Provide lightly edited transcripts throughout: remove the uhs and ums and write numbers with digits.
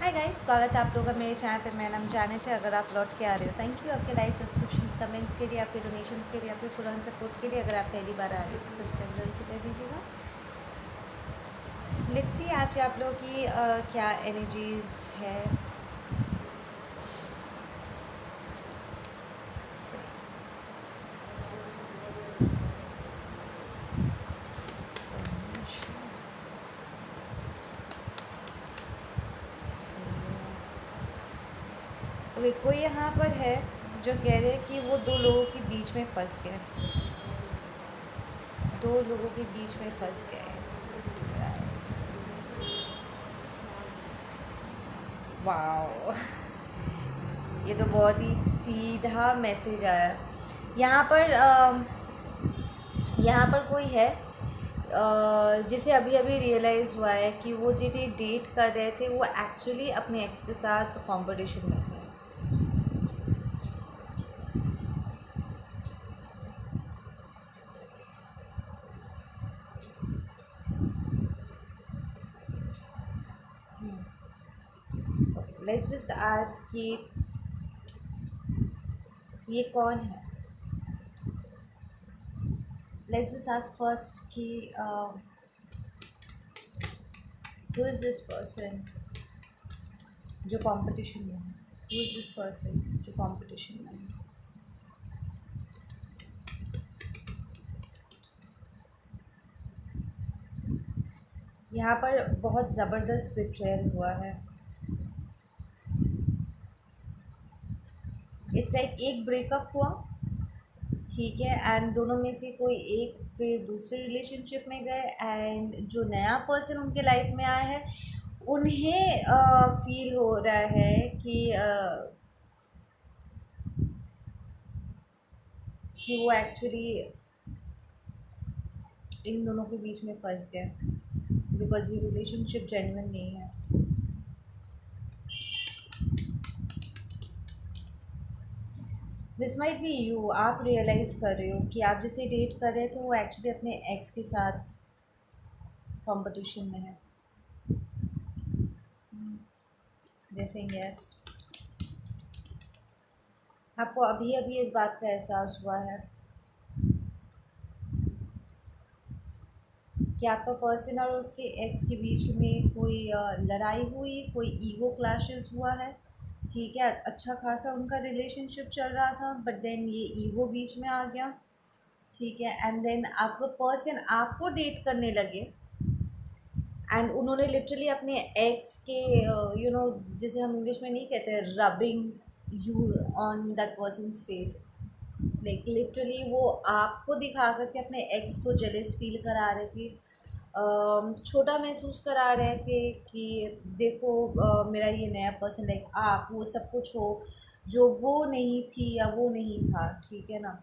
Hi guys, स्वागत है आप लोगों का मेरे चैनल पे। मेरा नाम जानट है। अगर आप लौट के आ रहे हो, थैंक यू आपके लाइक, सब्सक्रिप्शंस, कमेंट्स के लिए, आपके डोनेशंस के लिए, आपके फुल ऑन सपोर्ट के लिए। अगर आप पहली बार आ रहे हो तो सब्सक्राइब जरूर से कर दीजिएगा। लेट्स सी आज आप लोगों की क्या एनर्जीज है। ओके, कोई यहाँ पर है जो कह रहे हैं कि वो दो लोगों के बीच में फंस गए, दो लोगों के बीच में फंस गए। वाओ, ये तो बहुत ही सीधा मैसेज आया। यहाँ पर यहाँ पर कोई है जिसे अभी अभी रियलाइज़ हुआ है कि वो जिन्हें डेट कर रहे थे वो एक्चुअली अपने एक्स के साथ कंपटीशन में थे। लेट्स जस्ट आस्क कि ये कौन है। लेट्स जस्ट आस्क फर्स्ट कि हु इज़ दिस पर्सन जो कंपटीशन में है। हु इज़ दिस पर्सन जो कंपटीशन में है। यहाँ पर बहुत ज़बरदस्त बिट्रेयल हुआ है। इट्स लाइक एक ब्रेकअप हुआ, ठीक है, एंड दोनों में से कोई एक फिर दूसरे रिलेशनशिप में गए, एंड जो नया पर्सन उनके लाइफ में आया है उन्हें फील हो रहा है कि वो एक्चुअली इन दोनों के बीच में फंस गए बिकॉज ये रिलेशनशिप जेन्युइन नहीं है। This might be you. आप रियलाइज़ कर रहे हो कि आप जिसे डेट कर रहे थे वो एक्चुअली अपने एक्स के साथ कंपटीशन में है। जैसे यस, आपको अभी अभी इस बात का एहसास हुआ है कि आपका पर्सन और उसके एक्स के बीच में कोई लड़ाई हुई, कोई ईगो क्लैशेस हुआ है, ठीक है। अच्छा खासा उनका रिलेशनशिप चल रहा था, बट देन ये ईगो बीच में आ गया, ठीक है। एंड देन आपका पर्सन आपको डेट करने लगे, एंड उन्होंने लिटरली अपने एक्स के जिसे हम इंग्लिश में नहीं कहते, rubbing you on that persons face. Like literally वो आपको दिखा करके अपने एक्स को जेलस फील करा रहे थे, छोटा महसूस करा रहे थे कि देखो मेरा ये नया पर्सन, लाइक आप वो सब कुछ हो जो वो नहीं थी या वो नहीं था, ठीक है ना।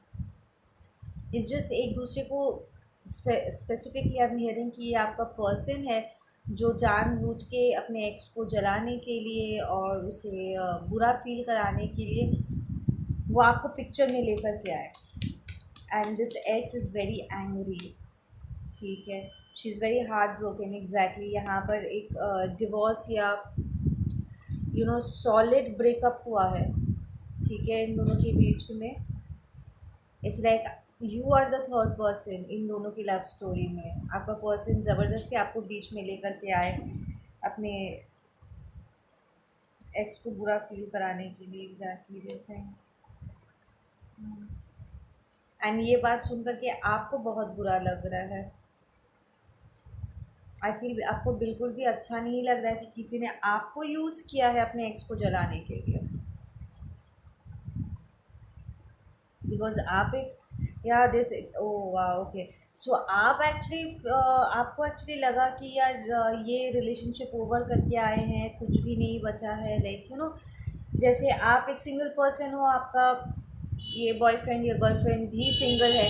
इस जस्ट एक दूसरे को स्पेसिफिकली आई एम हियरिंग कि ये आपका पर्सन है जो जानबूझ के अपने एक्स को जलाने के लिए और उसे बुरा फील कराने के लिए वो आपको पिक्चर में लेकर के आए। And this x is very angry, ठीक है। She is very heart broken. Exactly यहाँ पर एक डिवोर्स या सॉलिड ब्रेकअप हुआ है, ठीक है, इन दोनों के बीच में। It's like you are the third person in दोनों की लव स्टोरी में। आपका पर्सन ज़बरदस्ती आपको बीच में लेकर के आए अपने एक्स को बुरा फील कराने के लिए। एग्जैक्टली जैसे एंड ये बात सुन कर के आपको बहुत बुरा लग रहा है। आई फील आपको बिल्कुल भी अच्छा नहीं लग रहा है कि किसी ने आपको यूज़ किया है अपने एक्स को जलाने के लिए, बिकॉज आप एक या दिस ओ वाह ओके। सो आप एक्चुअली आपको एक्चुअली लगा कि यार ये रिलेशनशिप ओवर करके आए हैं, कुछ भी नहीं बचा है, लाइक जैसे आप एक सिंगल पर्सन हो, आपका ये बॉयफ्रेंड या गर्लफ्रेंड भी सिंगल है,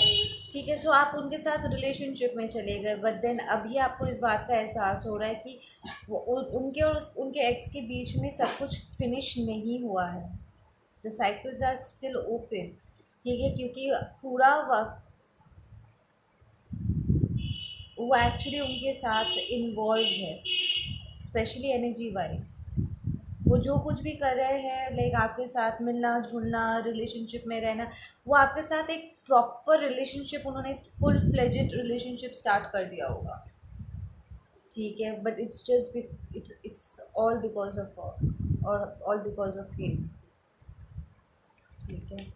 ठीक है। सो आप उनके साथ रिलेशनशिप में चले गए, बट देन अभी आपको इस बात का एहसास हो रहा है कि वो उनके और उनके एक्स के बीच में सब कुछ फिनिश नहीं हुआ है। The cycles are still open, ठीक है, क्योंकि पूरा वक्त वो एक्चुअली उनके साथ इन्वॉल्व है, स्पेशली एनर्जी वाइज। वो जो कुछ भी कर रहे हैं, लाइक आपके साथ मिलना जुलना, रिलेशनशिप में रहना, वो आपके साथ एक प्रॉपर रिलेशनशिप, उन्होंने फुल फ्लेजेड रिलेशनशिप स्टार्ट कर दिया होगा, ठीक है, but it's just it's all because of और ऑल बिकॉज ऑफ हिम, ठीक है।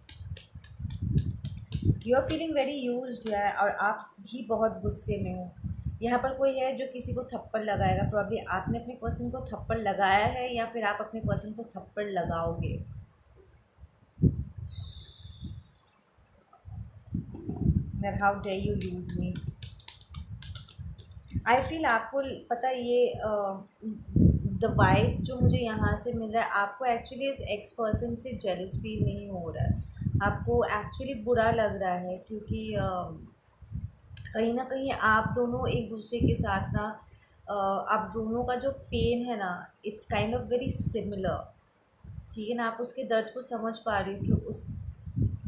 You are feeling very used है, और आप भी बहुत गुस्से में हो। यहाँ पर कोई है जो किसी को थप्पड़ लगाएगा, प्रॉब्ली आपने अपने पर्सन को थप्पड़ लगाया है, या फिर आप अपने पर्सन को थप्पड़ लगाओगे। That how day you use me. I feel आपको पता है ये द वाइब जो मुझे यहाँ से मिल रहा है, आपको एक्चुअली इस एक्स पर्सन से जेलस फील नहीं हो रहा है, आपको एक्चुअली बुरा लग रहा है, क्योंकि कहीं ना कहीं आप दोनों एक दूसरे के साथ ना आप दोनों का जो पेन है ना, it's kind of very similar, ठीक है ना। आप उसके दर्द को समझ पा रही हो कि उस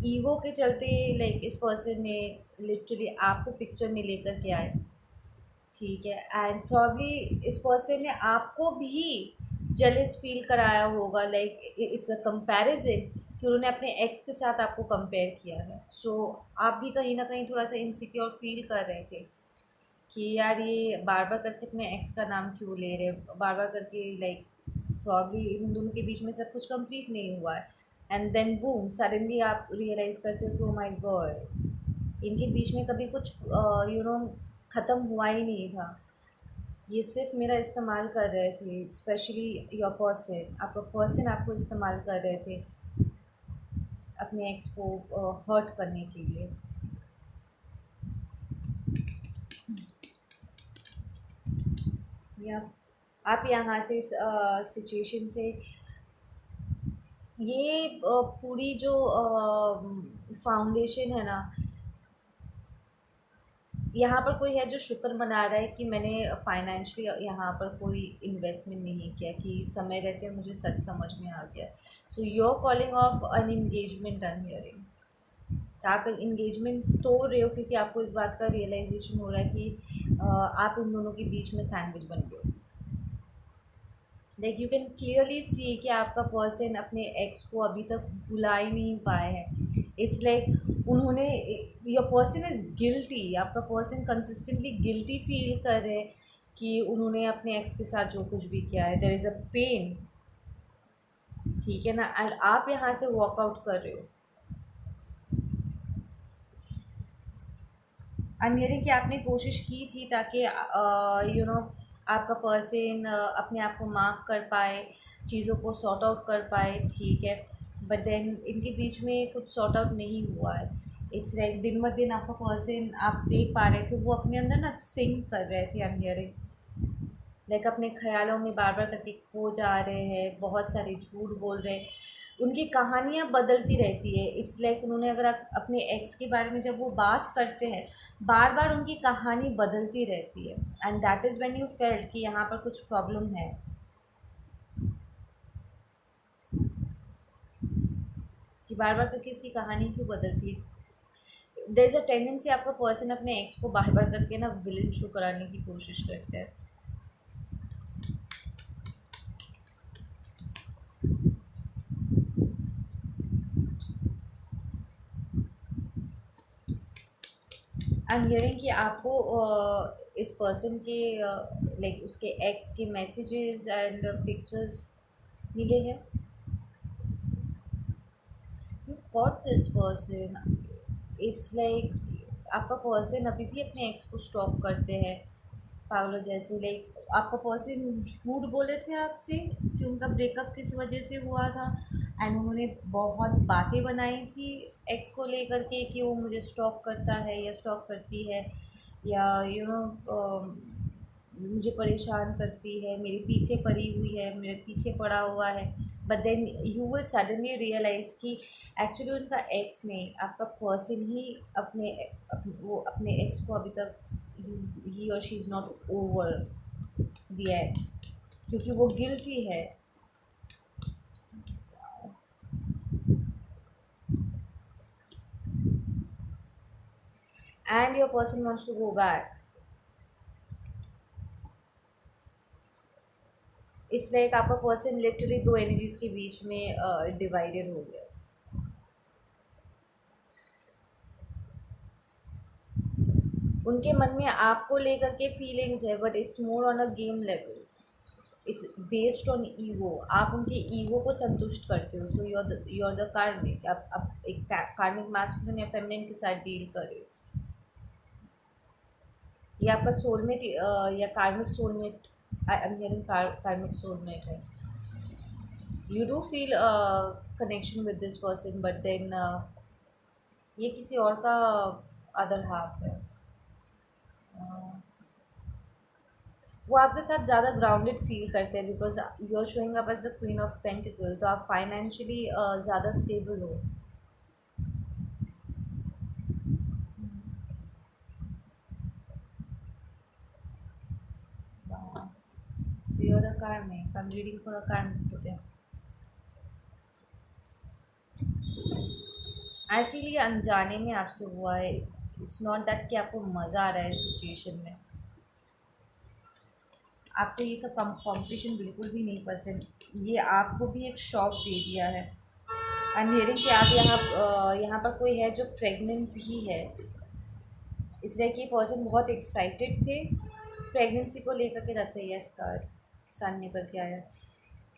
ईगो के चलते लाइक इस पर्सन ने लिटरली आपको पिक्चर में लेकर के आए, ठीक है, एंड प्रॉब्ली इस पर्सन ने आपको भी जेलस फील कराया होगा, लाइक इट्स अ कंपैरिजन कि उन्होंने अपने एक्स के साथ आपको कंपेयर किया है। सो आप भी कहीं ना कहीं थोड़ा सा इनसिक्योर फील कर रहे थे कि यार ये बार बार करके अपने एक्स का नाम क्यों ले रहे, बार बार करके, लाइक प्रॉब्ली इन दोनों के बीच में सब कुछ कंप्लीट नहीं हुआ है, एंड देन बूम सडनली आप रियलाइज़ करते हो कि ओ माय गॉड, इनके बीच में कभी कुछ ख़त्म हुआ ही नहीं था, ये सिर्फ मेरा इस्तेमाल कर रहे थे, स्पेशली योर पर्सन, आपका पर्सन आपको इस्तेमाल कर रहे थे अपने एक्स को हर्ट करने के लिए। या आप यहाँ से इस सिचुएशन से ये पूरी जो फाउंडेशन है ना, यहाँ पर कोई है जो शुक्र मना रहा है कि मैंने फाइनेंशियली यहाँ पर कोई इन्वेस्टमेंट नहीं किया, कि समय रहते मुझे सच समझ में आ गया। So you are calling off an engagement, I am hearing. आप इंगेजमेंट तोड़ रहे हो क्योंकि आपको इस बात का रियलाइजेशन हो रहा है कि आप इन दोनों के बीच में सैंडविच बन गए हो। Like you can clearly see कि आपका पर्सन अपने एक्स को अभी तक भुला ही नहीं पाए हैं। इट्स लाइक उन्होंने, योर पर्सन इज़ गिल्टी, आपका पर्सन कंसिस्टेंटली गिल्टी फील कर रहे हैं कि उन्होंने अपने एक्स के साथ जो कुछ भी किया है, देयर इज़ अ पेन, ठीक है ना, एंड आप यहाँ से वॉकआउट कर रहे हो। आई एम हियरिंग कि आपने कोशिश की थी ताकि आपका पर्सन अपने आप को माफ़ कर पाए, चीज़ों को सॉर्ट आउट कर पाए, ठीक है, बट देन इनके बीच में कुछ सॉर्ट आउट नहीं हुआ है। इट्स लाइक दिन ब दिन आपका पर्सन, आप देख पा रहे थे वो अपने अंदर ना सिंक कर रहे थे, आई एम हियरिंग, लाइक अपने ख्यालों में बार बार करके खो जा रहे हैं, बहुत सारे झूठ बोल रहे हैं, उनकी कहानियाँ बदलती रहती है। इट्स लाइक उन्होंने अगर अपने एक्स के बारे में जब वो बात करते हैं, बार बार उनकी कहानी बदलती रहती है, and that is when you felt कि यहाँ पर कुछ प्रॉब्लम है, कि बार बार करके इसकी कहानी क्यों बदलती है। देयर इज़ अ टेंडेंसी आपका पर्सन अपने एक्स को बार बार करके ना विलन शो कराने की कोशिश करता है। आई एम हियरिंग कि आपको इस पर्सन के लाइक उसके एक्स के मैसेजेस एंड पिक्चर्स मिले हैं। You got this person, it's like आपका पर्सन अभी भी अपने एक्स को स्टॉक करते हैं पागलों जैसे। लाइक आपका पर्सन झूठ बोले थे आपसे कि उनका ब्रेकअप किस वजह से हुआ था, एंड उन्होंने बहुत बातें बनाई थी एक्स को लेकर के कि वो मुझे स्टॉक करता है या स्टॉक करती है, या मुझे परेशान करती है, मेरे पीछे पड़ी हुई है, मेरे पीछे पड़ा हुआ है। But then you will suddenly realise कि एक्चुअली उनका एक्स नहीं, आपका पर्सन ही वो अपने एक्स को अभी तक ही और she is not over the ex, क्योंकि वो गिल्टी है, and your person wants to go back. It's like आपका पर्सन लिटरली दो एनर्जीज के बीच में डिवाइडेड हो गया। उनके मन में आपको लेकर के फीलिंग्स है, but it's more on a game level. It's based on ego. आप उनके ईगो को संतुष्ट करते हो। सो यू आर द कार्मिक। आप एक कार्मिक मास्कुलिन या फेमिनिन के साथ डील कर रहे हो। ये आपका सोलमेट या karmic soulmate, I am hearing karmic soulmate है। You do feel connection with this person, but then ये किसी और का अदर हाफ है। वो आपके साथ ज़्यादा ग्राउंडेड फील करते हैं because you are showing up as the queen of pentacle. तो आप फाइनेंशियली ज़्यादा स्टेबल हो। So you are the karmic. I am reading for a karmic today. I feel ये अनजाने में आपसे हुआ है। इट्स नॉट दैट कि आपको मज़ा आ रहा है इस सिचुएशन में। आपको ये सब कंपटीशन बिल्कुल भी नहीं पसंद। ये आपको भी एक शॉक दे दिया है। आई एम हियरिंग कि आप यहाँ पर कोई है जो प्रेग्नेंट भी है। इसलिए कि ये पर्सन बहुत एक्साइटेड थे प्रेगनेंसी को लेकर के। That's a yes card. Sun निकल के आया।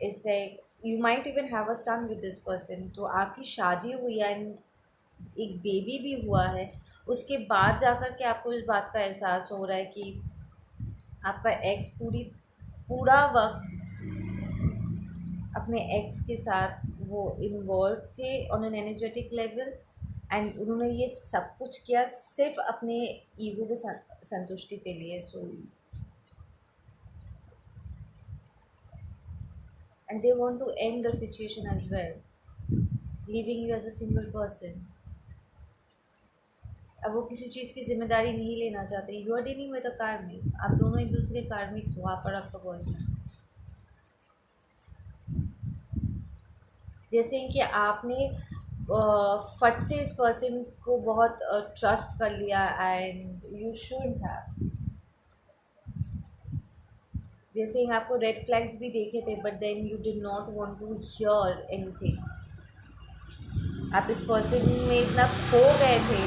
It's like you might even have a son with this person. तो आपकी शादी हुई एंड एक बेबी भी हुआ है। उसके बाद जाकर के आपको इस बात का एहसास हो रहा है कि आपका एक्स पूरा वक्त अपने एक्स के साथ वो इन्वॉल्व थे on an energetic level. And उन्होंने ये सब कुछ किया सिर्फ अपने ईगो के संतुष्टि के लिए। So and they want to end the situation as well, leaving you as a single person. अब वो किसी चीज़ की जिम्मेदारी नहीं लेना चाहते। You are dealing with a karmic. आप दोनों एक दूसरे के कार्मिक्स हो, आप और आपका पर्सन। जैसे कि आपने फट से इस पर्सन को बहुत ट्रस्ट कर लिया एंड यू शुड हैव। जैसे ही आपको रेड फ्लैग्स भी देखे थे, but then you did not want to hear anything. आप इस पर्सन में इतना खो गए थे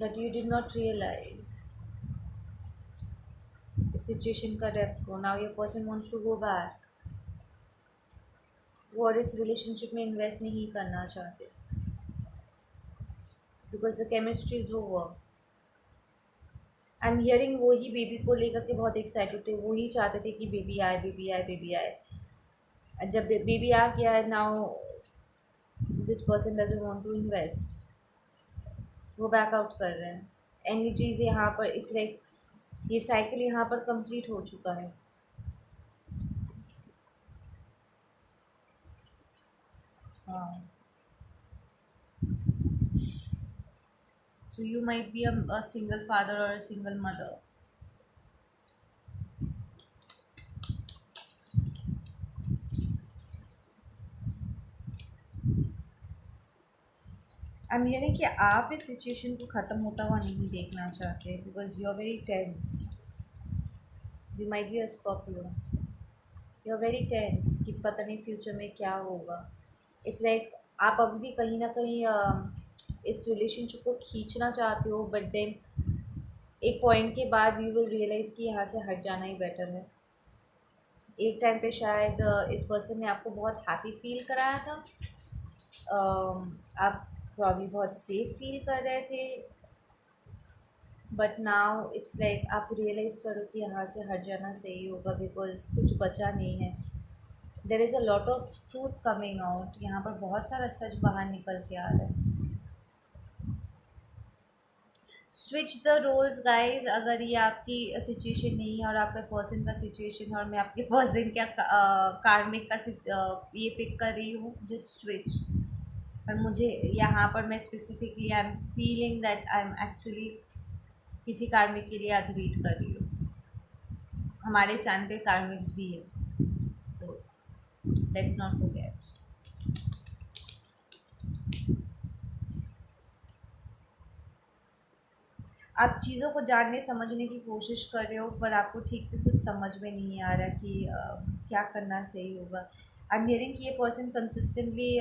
that you did not realize the situation का डेप्थ को। now your person wants to go back। वो और इस रिलेशनशिप में इन्वेस्ट नहीं करना चाहते because the chemistry is over. I am hearing वो ही बेबी को लेकर के बहुत एक्साइटेड थे। वो ही चाहते थे कि बेबी आए, बेबी आए, बेबी आए। जब बेबी आ गया है, now this person doesn't want to invest. वो बैकआउट कर रहे हैं। एनर्जीज यहाँ पर इट्स लाइक ये साइकिल यहाँ पर कंप्लीट हो चुका है। हाँ। So you might be a single father or a single mother. I am hearing कि आप इस सिचुएशन को ख़त्म होता हुआ नहीं देखना चाहते because you are very tensed. You might be a Scorpio. You are very tense कि पता नहीं फ्यूचर में क्या होगा। इट्स लाइक आप अभी भी कहीं ना कहीं इस रिलेशनशिप को खींचना चाहते हो, बट देन एक पॉइंट के बाद यू विल रियलाइज़ कि यहाँ से हट जाना ही बेटर है। एक टाइम पे शायद इस पर्सन ने आपको बहुत हैप्पी फील कराया था। आप प्रॉब्ली बहुत सेफ फील कर रहे थे, बट नाउ इट्स लाइक आप रियलाइज़ करो कि यहाँ से हट जाना सही होगा बिकॉज कुछ बचा नहीं है। There is a lot of truth coming out. यहाँ पर बहुत सारा सच बाहर निकल के आ रहा है। Switch the roles guys. अगर ये आपकी सिचुएशन नहीं है और आपका पर्सन का सिचुएशन है और मैं आपके पर्सन का कार्मिक का ये पिक कर रही हूँ, जस्ट स्विच। पर मुझे यहाँ पर मैं specifically I am feeling that I am actually किसी कार्मिक के लिए आज रीड कर रही हूँ। हमारे चांद पे कार्मिक्स भी है, सो लेट्स नॉट फॉरगेट। आप चीज़ों को जानने समझने की कोशिश कर रहे हो, पर आपको ठीक से कुछ समझ में नहीं आ रहा कि क्या करना सही होगा। आई एम हियरिंग कि ये person consistently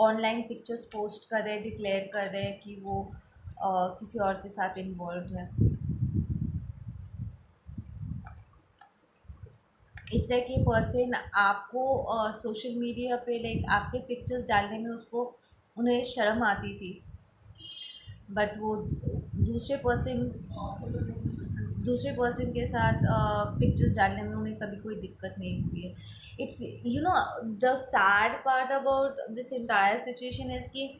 online pictures post कर रहे हैं, डिक्लेयर कर रहे हैं कि वो किसी और के साथ इन्वॉल्व है। इस तरह के पर्सन आपको सोशल मीडिया पे लाइक आपके पिक्चर्स डालने में उसको उन्हें शर्म आती थी, बट वो दूसरे पर्सन दूसरे पर्सन के साथ पिक्चर्स डालने में उन्हें कभी कोई दिक्कत नहीं हुई है। It's you know the sad part about this entire situation is कि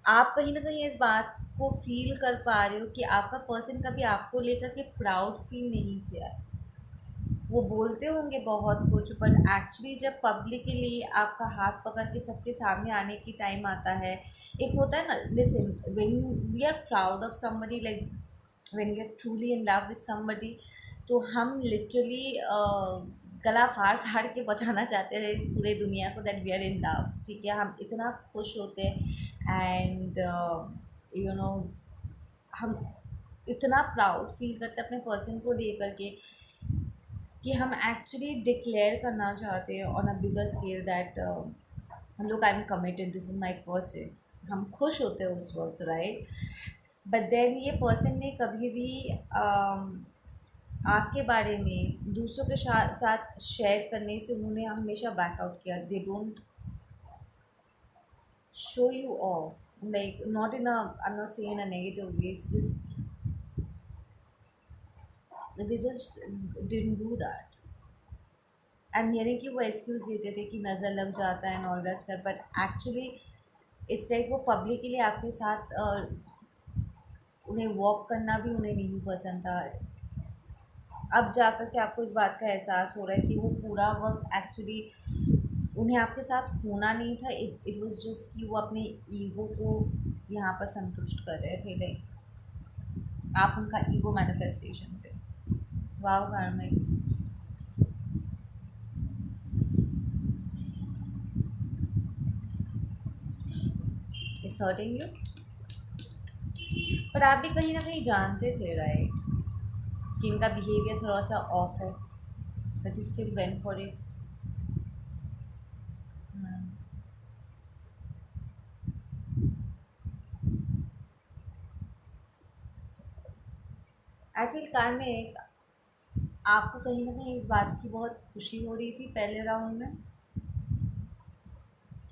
आप कहीं ना कहीं इस बात को फील कर पा रहे हो कि आपका पर्सन कभी आपको लेकर के प्राउड फील नहीं किया है। वो बोलते होंगे बहुत कुछ, बट एक्चुअली जब पब्लिकली आपका हाथ पकड़ के सबके सामने आने की टाइम आता है, एक होता है ना, listen, when we are proud of somebody, like when we are truly in love with somebody, तो हम लिटरली गला फाड़ फाड़ के बताना चाहते हैं पूरे दुनिया को that we are in love. ठीक है, हम इतना खुश होते हैं एंड यू नो हम इतना प्राउड फील करते हैं अपने पर्सन को लेकर के कि हम एक्चुअली डिक्लेयर करना चाहते हैं on a bigger scale that look I am committed, this is my person. हम खुश होते हैं उस वक्त, राइट? बट देन ये पर्सन ने कभी भी आपके बारे में दूसरों के साथ शेयर करने से उन्होंने हमेशा बैकआउट किया। They don't show you of, like not in a, I am not saying in a negative way, it's just they just didn't do that. I am hearing कि वो एक्सक्यूज़ देते थे कि नज़र लग जाता है and all that stuff, but actually it's like वो पब्लिकली आपके साथ उन्हें वॉक करना भी उन्हें नहीं पसंद था। अब जाकर के आपको इस बात का एहसास हो रहा है कि वो पूरा वक्त एक्चुअली उन्हें आपके साथ होना नहीं था। इट वाज जस्ट कि वो अपने ईगो को यहाँ पर संतुष्ट कर रहे थे, लाइक आप उनका ईगो मैनिफेस्टेशन थे। वाह कार्मिक, इट्स हर्टिंग यू, पर आप भी कहीं ना कहीं जानते थे, राइट, कि इनका बिहेवियर थोड़ा सा ऑफ है, but you still went for it. I feel car में आपको कहीं ना कहीं इस बात की बहुत खुशी हो रही थी पहले राउंड में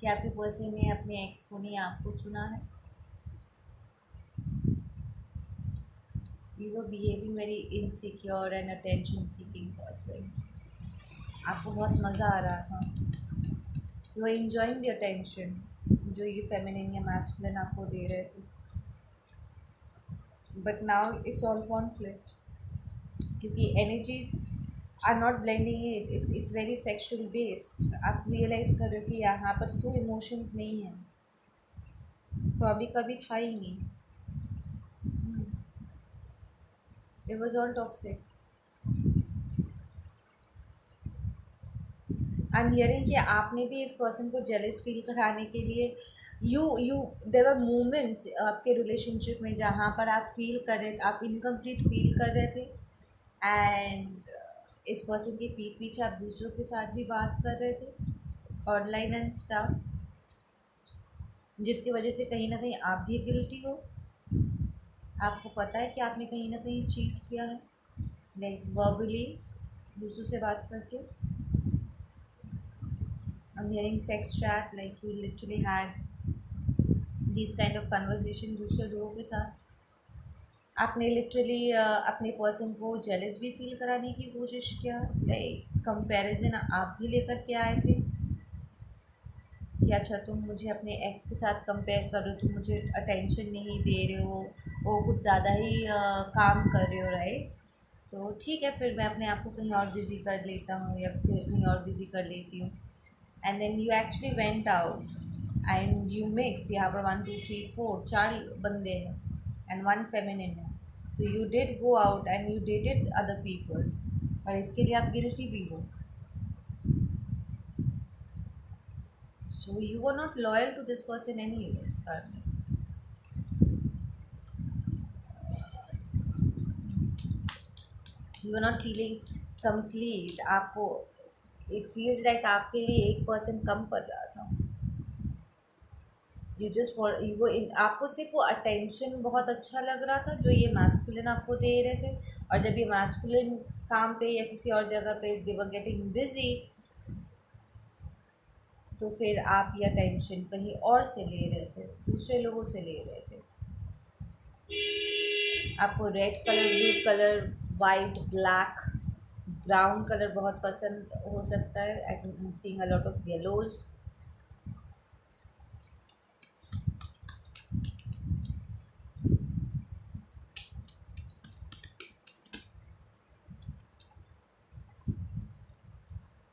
कि आपके पर्सन ने अपने एक्स को नहीं आपको चुना है। You were behaving very insecure and attention seeking person. आपको बहुत मज़ा आ रहा था, you are enjoying the attention जो ये फेमिनिन या मैस्कुलिन आपको दे रहे थे। But now it's all conflict, क्योंकि energies are not blending, it's very sexual based. आप रियलाइज़ कर रहे हो कि यहाँ पर ट्रू इमोशंस नहीं है, प्रॉब्ली कभी था ही नहीं। It was all toxic. I am hearing कि आपने भी इस पर्सन को जेलस फील कराने के लिए यू देयर वर मोमेंट्स आपके रिलेशनशिप में जहाँ पर आप फील कर रहे थे, आप इनकम्प्लीट फील कर रहे थे, एंड इस पर्सन के पीठ पीछे आप दूसरों के साथ भी बात कर रहे थे ऑनलाइन एंड स्टफ, जिसकी वजह से कहीं ना कहीं आप भी गिल्टी हो। आपको पता है कि आपने कहीं ना कहीं चीट किया है, लाइक वर्बली दूसरों से बात करके। I'm hearing sex chat, like you literally had these kind of conversation दूसरे लोगों के साथ। आपने लिटरली अपने पर्सन को जेलस भी फील कराने की कोशिश किया, लाइक कंपैरिजन आप भी लेकर के आए थे कि अच्छा तुम मुझे अपने एक्स के साथ कंपेयर कर रहे हो, तुम मुझे अटेंशन नहीं दे रहे हो, वो कुछ ज़्यादा ही काम कर रहे हो, राइट? तो ठीक है, फिर मैं अपने आप को कहीं और बिज़ी कर लेता हूँ या फिर कहीं और बिज़ी कर लेती हूँ। And then you actually went out and you mix, यहाँ पर 1 2 3 4 4 बंदे हैं एंड वन फेमिनिन है, तो you did go out and you dated other people, और इसके लिए आप गिल्टी भी हो। So you are not loyal to this person any ways. You are not feeling complete, आपको इट फील्स लाइक आपके लिए 1% कम पड़ रहा था। यू जस्ट फॉर यू वो आपको सिर्फ वो अटेंशन बहुत अच्छा लग रहा था जो ये मैस्कुलिन आपको दे रहे थे, और जब ये मैस्कुलिन काम पे या किसी और जगह पे दे वर गेटिंग बिजी, तो फिर आप ये अटेंशन कहीं और से ले रहे थे, दूसरे लोगों से ले रहे थे। आपको red colour, blue colour, white, black, brown colour बहुत पसंद हो सकता है। I can seeing a lot of yellows.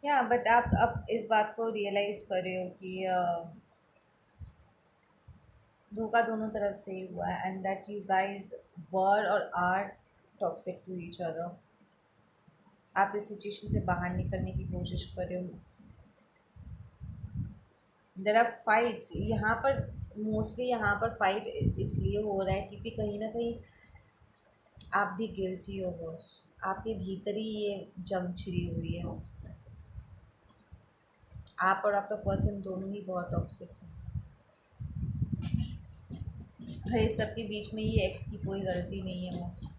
या बट आप अब इस बात को रियलाइज़ कर रहे हो कि धोखा दोनों तरफ से ही हुआ है, and that you guys were or are toxic to each other. आप इस सिचुएशन से बाहर निकलने की कोशिश कर रहे हो। देर आर फाइट्स यहाँ पर, मोस्टली यहाँ पर फाइट इसलिए हो रहा है क्योंकि कहीं ना कहीं आप भी गिल्टी हो बॉस, आपके भीतर ही ये जंग छिड़ी हुई है। आप और आपका पर्सन दोनों ही बहुत टॉक्सिक है। भाई सबके बीच में ये एक्स की कोई गलती नहीं है बस।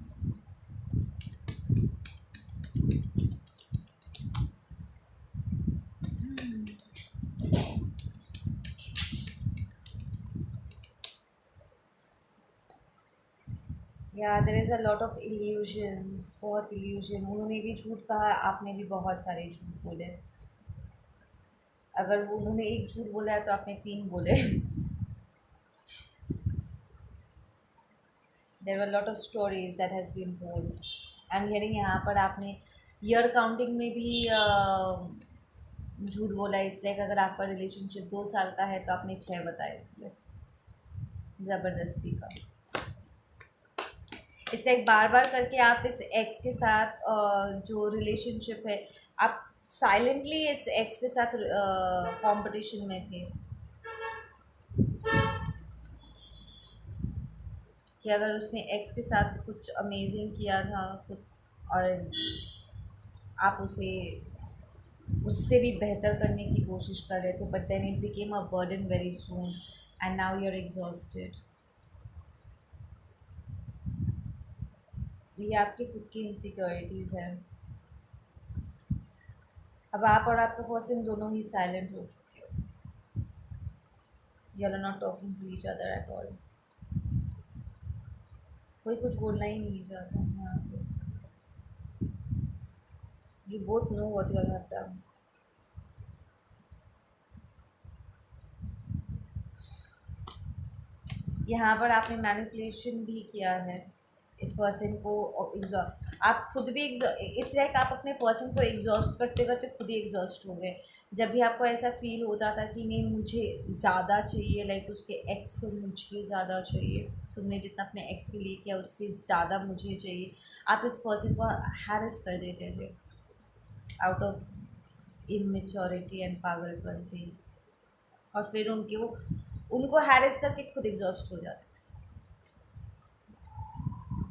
या there is a lot of illusions, बहुत इल्यूजन। उन्होंने भी झूठ कहा, आपने भी बहुत सारे झूठ बोले। अगर वो उन्होंने एक झूठ बोला है तो आपने 3 बोले। There are lot of stories that has been told. I am hearing यहाँ पर आपने ईयर काउंटिंग में भी झूठ बोला। इट्स लाइक अगर आपका रिलेशनशिप 2 साल का है तो आपने 6 बताए थे ज़बरदस्ती का। इट्स लाइक बार बार करके आप इस एक्स के साथ जो रिलेशनशिप है, आप साइलेंटली इस एक्स के साथ कंपटीशन में थे कि अगर उसने एक्स के साथ कुछ अमेजिंग किया था कुछ, और आप उसे उससे भी बेहतर करने की कोशिश कर रहे थे, but then it became a burden very soon and now you are exhausted. ये आपकी खुद की इनसिक्योरिटीज़ हैं। अब आप और आपका पर्सन दोनों ही साइलेंट हो चुके हो। You are not talking to each other at all. कोई कुछ बोलना ही नहीं चाहता यहाँ पे। You both know what you have done. यहाँ पर आपने मैनिपुलेशन भी किया है इस पर्सन को। आप खुद भी इट्स लाइक आप अपने पर्सन को एग्जॉस्ट करते करते खुद ही एग्जॉस्ट हो गए। जब भी आपको ऐसा फील होता था कि नहीं मुझे ज़्यादा चाहिए, लाइक उसके एक्स से मुझे ज़्यादा चाहिए, तुमने जितना अपने एक्स के लिए किया उससे ज़्यादा मुझे चाहिए, आप इस पर्सन को हैरेस कर देते थे आउट ऑफ इमेच्योरिटी एंड पागलपन थी। और फिर उनको हैरेस करके खुद एग्जॉस्ट हो जाते।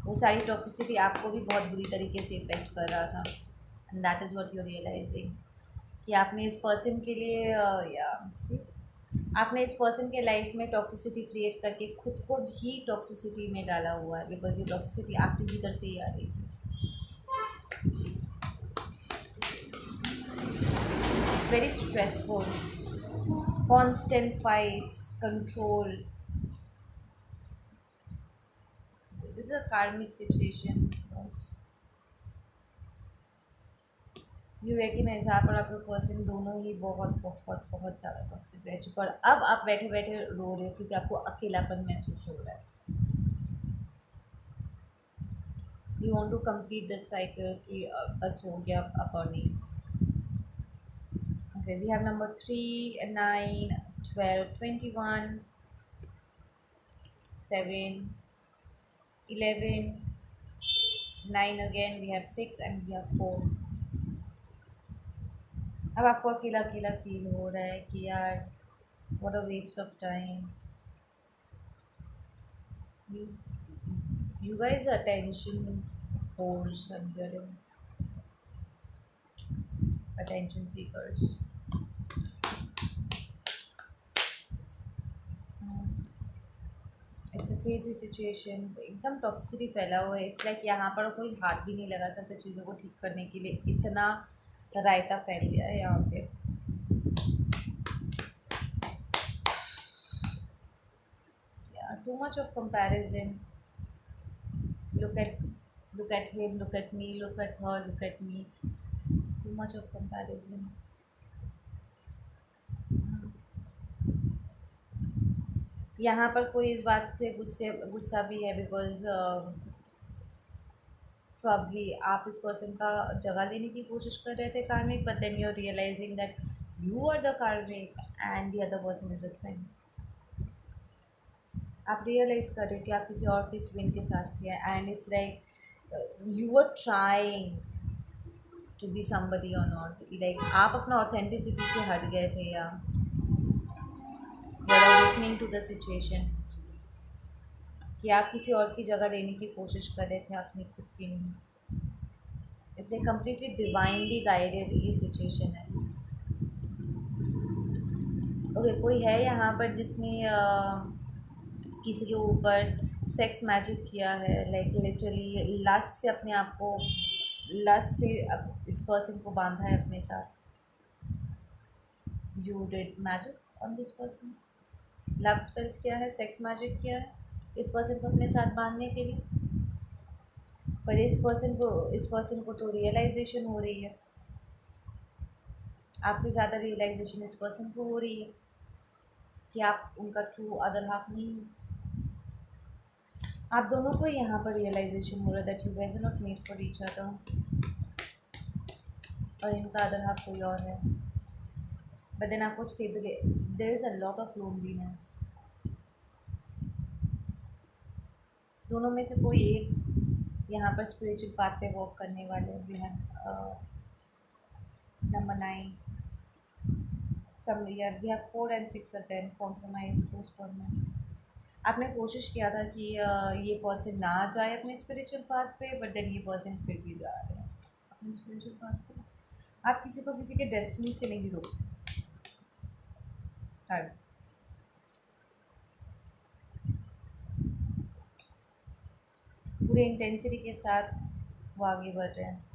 वो सारी टॉक्सिसिटी आपको भी बहुत बुरी तरीके से इफ़ेक्ट कर रहा था, and that is what you realising कि आपने इस पर्सन के लिए या सी आपने इस पर्सन के लाइफ में टॉक्सिसिटी क्रिएट करके खुद को भी टॉक्सिसिटी में डाला हुआ है, बिकॉज ये टॉक्सिसिटी आपके भीतर से ही आ रही थी। It's very stressful, constant fights, control. This is a कार्मिक सिचुएशन। यू रेकग्नाइज आप और आपका पर्सन दोनों ही बहुत बहुत बहुत ज़्यादा टॉक्सिक रह चुका है, और अब आप बैठे बैठे रो रहे हो क्योंकि आपको अकेलापन महसूस हो रहा है। You want to complete this cycle कि बस हो गया अब और नहीं। Okay, we have number 3, 9, 12, 21, 7, 11, 9 again, we have 6 and we have 4। अब आपको अकेला अकेला फील हो रहा है कि यार what a waste of time. You, you guys' attention holds I'm getting. attention seekers. It's a crazy situation, एकदम टॉक्सिसिटी फैला हुआ है। इट्स लाइक यहाँ पर कोई हाथ भी नहीं लगा सकता चीज़ों को ठीक करने के लिए, इतना रायता फैल गया है यहाँ पे। Too much of comparison. Look at look at him, look at me, look at her, look at me. Too much of comparison. यहाँ पर कोई इस बात से गुस्सा भी है बिकॉज प्रॉब्ली आप इस पर्सन का जगह लेने की कोशिश कर रहे थे karmic, but then you are realising that you are the karmic and the other person is a twin. आप रियलाइज़ कर रहे हो कि आप किसी और के ट्विन के साथ थे and it's like you are trying to be somebody और नॉट, लाइक आप अपना ऑथेंटिसिटी से हट गए थे या you are awakening to the situation कि आप किसी और की जगह लेने की कोशिश कर रहे थे, अपनी खुद की नहीं। इसलिए कम्प्लीटली डिवाइनली गाइडेड ये सिचुएशन है। ओके, कोई है यहाँ पर जिसने किसी के ऊपर सेक्स मैजिक किया है, लाइक लिटरली लस्ट से अपने आप को, लस्ट से इस पर्सन को बांधा है अपने साथ। You did magic on this person, love spells किया है, सेक्स मैजिक किया है इस पर्सन को अपने साथ बांधने के लिए। पर इस पर्सन को तो रियलाइजेशन हो रही है, आपसे ज़्यादा रियलाइजेशन इस पर्सन को हो रही है कि आप उनका ट्रू अदर हाफ नहीं हो। आप दोनों को यहाँ पर रियलाइजेशन हो रहा है that you guys are not made for each other, और इनका अदर हाफ कोई और है। बट देन आपको stable, there is a lot of loneliness. दोनों में से कोई एक यहाँ पर स्पिरिचुअल पाथ पे वॉक करने वाले। We have number 9, some year we have 4 and 6 again, compromise, postponement. आपने कोशिश किया था कि ये पर्सन ना जाए अपने स्पिरिचुअल पाथ पे, बट देन ये पर्सन फिर भी जा रहे हैं अपने स्पिरिचुअल पाथ पे। आप किसी को किसी के डेस्टिनी से नहीं रोक सकते। हर पूरे इंटेंसिटी के साथ वो आगे बढ़ रहे हैं।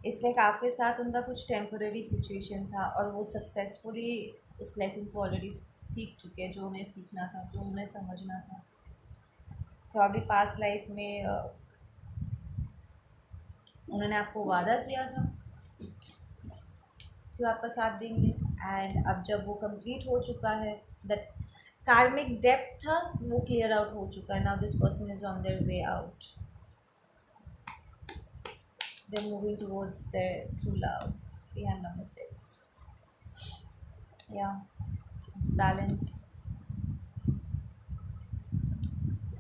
इसलिए आपके साथ उनका कुछ टेम्पररी सिचुएशन था और वो सक्सेसफुली उस लेसन को ऑलरेडी सीख चुके हैं, जो उन्हें सीखना था, जो उन्हें समझना था। प्रॉब्ली पास्ट लाइफ में उन्होंने आपको वादा किया था कि आपका साथ देंगे, एंड अब जब वो कंप्लीट हो चुका है, दैट कार्मिक डेप्थ था वो क्लियर आउट हो चुका है। Now this person is on their way out, they're moving towards their true love. We have number 6. Yeah, it's balance.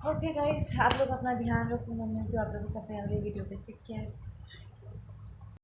Okay guys, आप लोग अपना ध्यान रखो। मैं मिलती हूँ आप लोगों से अपने अगले वीडियो पे। Take care.